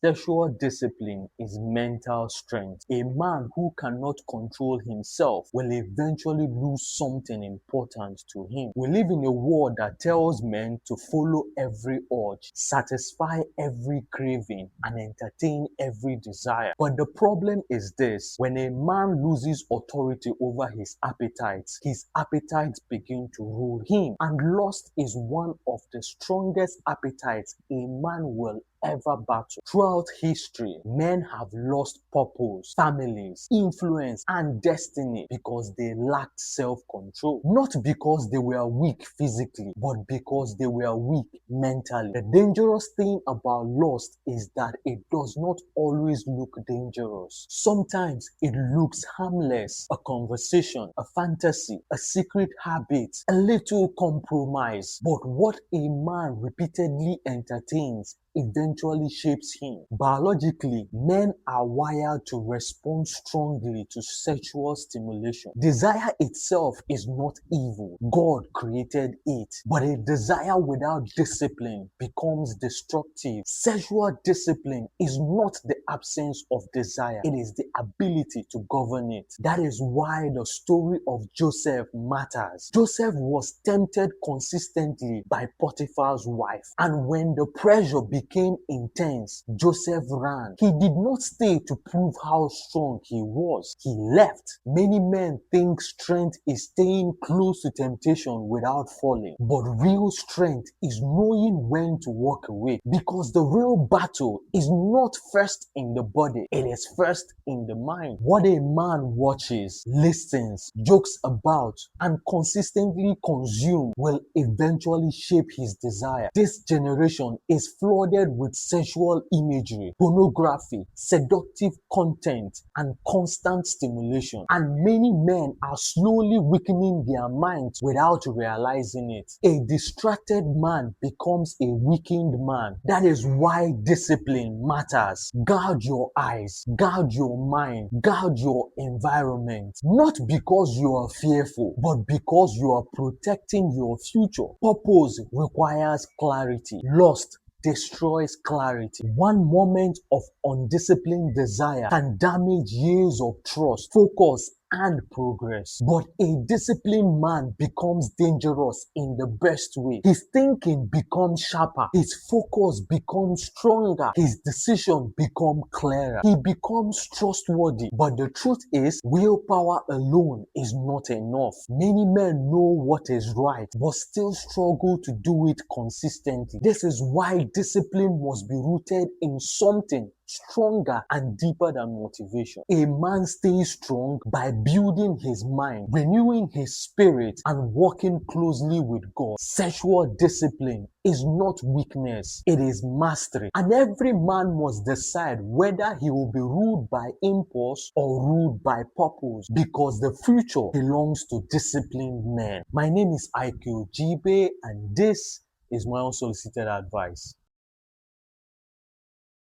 Sexual discipline is mental strength. A man who cannot control himself will eventually lose something important to him. We live in a world that tells men to follow every urge, satisfy every craving, and entertain every desire. But the problem is this: when a man loses authority over his appetites begin to rule him. And lust is one of the strongest appetites a man will ever battle. Throughout history, men have lost purpose, families, influence, and destiny because they lacked self-control. Not because they were weak physically, but because they were weak mentally. The dangerous thing about lust is that it does not always look dangerous. Sometimes it looks harmless: a conversation, a fantasy, a secret habit, a little compromise. But what a man repeatedly entertains eventually shapes him. Biologically, men are wired to respond strongly to sexual stimulation. Desire itself is not evil. God created it. But a desire without discipline becomes destructive. Sexual discipline is not the absence of desire. It is the ability to govern it. That is why the story of Joseph matters. Joseph was tempted consistently by Potiphar's wife. And when the pressure became intense, Joseph ran. He did not stay to prove how strong he was. He left. Many men think strength is staying close to temptation without falling. But real strength is knowing when to walk away. Because the real battle is not first in the body, it is first in the mind. What a man watches, listens, jokes about, and consistently consumes will eventually shape his desire. This generation is flooded with sexual imagery, pornography, seductive content, and constant stimulation. And many men are slowly weakening their minds without realizing it. A distracted man becomes a weakened man. That is why discipline matters. Guard your eyes, guard your mind, guard your environment. Not because you are fearful, but because you are protecting your future. Purpose requires clarity. Lust destroys clarity. One moment of undisciplined desire can damage years of trust, focus, and progress. But a disciplined man becomes dangerous in the best way. His thinking becomes sharper, his focus becomes stronger, his decision becomes clearer, he becomes trustworthy. But the truth is, willpower alone is not enough. Many men know what is right, but still struggle to do it consistently. This is why discipline must be rooted in something stronger and deeper than motivation. A man stays strong by building his mind, renewing his spirit, and working closely with God. Sexual discipline is not weakness, it is mastery. And every man must decide whether he will be ruled by impulse or ruled by purpose, because the future belongs to disciplined men. My name is IQ Jibe, and this is my unsolicited advice.